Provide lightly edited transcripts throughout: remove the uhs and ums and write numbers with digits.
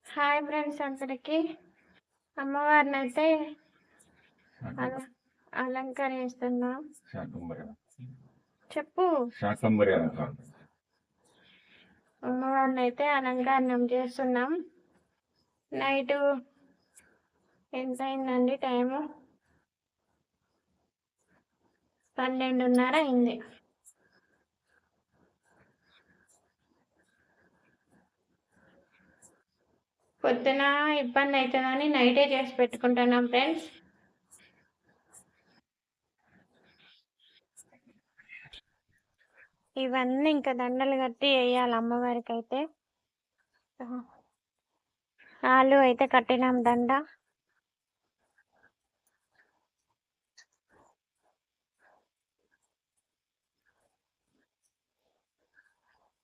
Hi friends అందరికి. అమ్మవారిని అయితే అలంకరిస్తున్నాం. చెప్పు. అమ్మవారిని అయితే అలంకరణం చేస్తున్నాం. నైట్ ఎంత అయిందండి? టైము 12:30 అయింది. పొద్దున ఇబ్బంది అవుతుందని నైటే చేసి పెట్టుకుంటున్నాం ఫ్రెండ్స్. ఇవన్నీ ఇంకా దండలు కట్టి వేయాలి అమ్మవారికి. అయితే ఆలు అయితే కట్టినాం దండ.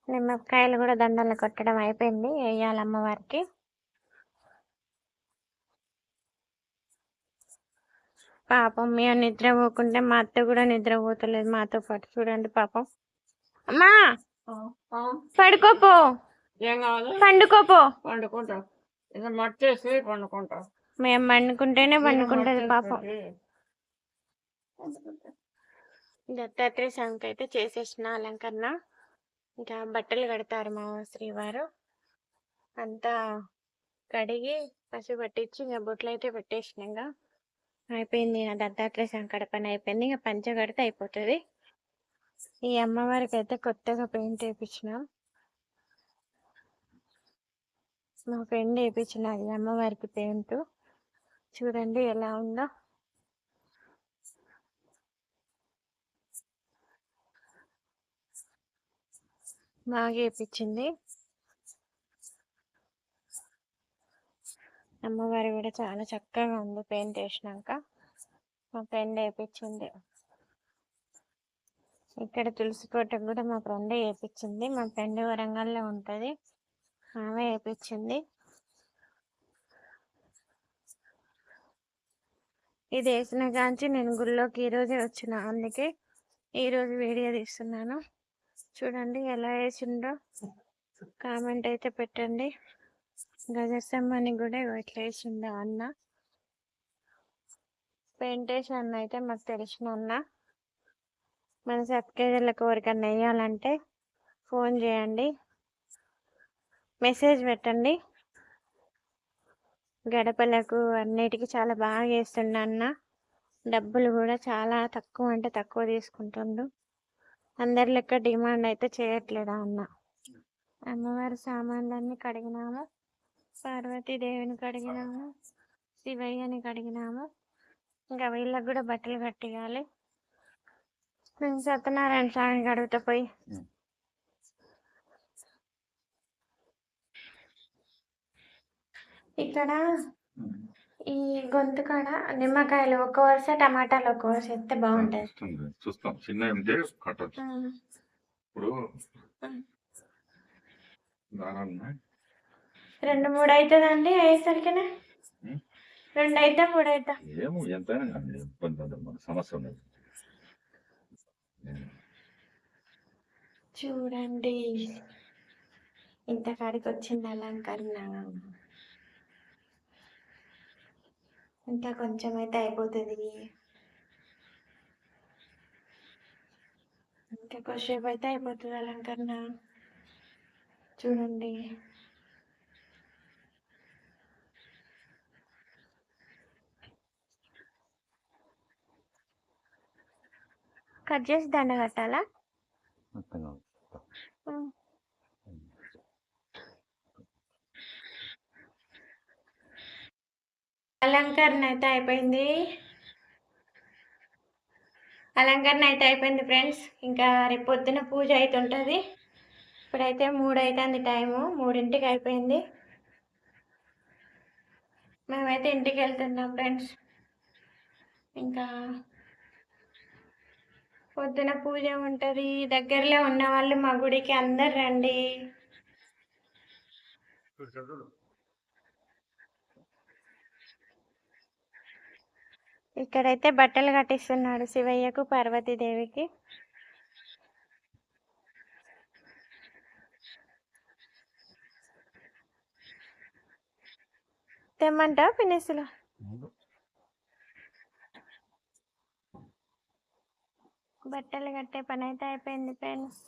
నిమ్మకాయలు కూడా దండలు కొట్టడం అయిపోయింది, వేయాలి అమ్మవారికి. పాపం మేము నిద్రపోకుంటే మా అత్త కూడా నిద్రపోతలేదు మాతో పాటు. చూడండి పాపం. అమ్మా పడుకోపో, పండుకోపో. పండుకుంటా మట్టేసి పండుకుంటా. మేము పండుకుంటేనే పండుకుంటది పాపం. దత్తాత్రేయ స్వామికి అయితే చేసేసిన అలంకరణ. ఇంకా బట్టలు కడతారు మా శ్రీవారు. అంతా కడిగి పసుపు పట్టించి ఇంకా బొట్లు అయితే పెట్టేసిన. ఇంకా అయిపోయింది. దత్తాత్రేయ స్వామి కడపని అయిపోయింది. ఇంకా పంచ కడితే అయిపోతుంది. ఈ అమ్మవారికి అయితే కొత్తగా పెయింట్ వేయించినాం. మా ఫ్రెండ్ వేయించిన ఈ అమ్మవారికి పెయింట్. చూడండి ఎలా ఉందో. బాగా వేయించింది. అమ్మవారి కూడా చాలా చక్కగా ఉంది పెయింట్ వేసినాక. మా ఫ్రెండ్ వేయించింది. ఇక్కడ తులసి కోటకు కూడా మా ఫ్రెండ్ వేయించింది. మా ఫ్రెండ్ వరంగల్లో ఉంటుంది, ఆమె వేయించింది. ఇది వేసిన కాంచి నేను గుళ్ళోకి ఈరోజే వచ్చిన, అందుకే ఈరోజు వీడియో తీస్తున్నాను. చూడండి ఎలా వేసిండ్రో కామెంట్ అయితే పెట్టండి. గజస్తంభాన్ని కూడా ఇట్లా వేసిండు అన్న. పెయింట్ వేసి అన్న అయితే మాకు తెలిసిన అన్న. మన సబ్స్క్రైబర్లకు ఎవరికన్నా వేయాలంటే ఫోన్ చేయండి, మెసేజ్ పెట్టండి. గడపలకు అన్నిటికీ చాలా బాగా వేస్తుండ అన్న. డబ్బులు కూడా చాలా తక్కువ అంటే తక్కువ తీసుకుంటుండు. అందరి లెక్క డిమాండ్ అయితే చేయట్లేదా అన్న. అమ్మవారి సామాన్లన్నీ కడిగినాము. పార్వతీదేవిని కడిగినాము, శివయ్యని కడిగినాము. ఇంకా వీళ్ళకి కూడా బట్టలు కట్టియాలి. నేను సత్యనారాయణ స్వామి కడుగుతా పోయి. ఇక్కడ ఈ గొంతు కాడ నిమ్మకాయలు ఒక వరుస, టమాటాలు ఒక వరుస ఎత్తే బాగుంటది. చూస్తాం. చిన్న ఉంటే కట్టచ్చు. ఇప్పుడు 2-3 అవుతుందండి అయ్యేసరికినే. 2 అయితే 3 అయితే ఏమో ఎంతైనా మన సమస్య ఉండదు. చూడండి ఇంత కాడికి వచ్చింది అలంకరణ. ఇంకా కొంచెం అయితే అయిపోతుంది. ఇంకా కొద్దిసేపు అయితే అయిపోతుంది అలంకరణ. చూడండి కట్ చేసి దండ కట్టాలా? అలంకరణ అయితే అయిపోయింది. ఫ్రెండ్స్. ఇంకా రేపు పొద్దున పూజ అయితే ఉంటుంది. ఇప్పుడైతే 3 అవుతుంది టైము, 3ంటికి అయిపోయింది. మేమైతే ఇంటికి వెళ్తున్నాం ఫ్రెండ్స్. ఇంకా పొద్దున పూజ ఉంటుంది. దగ్గరలో ఉన్న వాళ్ళు మా గుడికి అందరు రండి. ఇక్కడైతే బట్టలు కట్టిస్తున్నాడు శివయ్యకు, పార్వతీదేవికి. తెమ్మంటావా పినిసులు? బట్టలు కట్టే పని అయితే అయిపోయింది ఫ్రెండ్స్.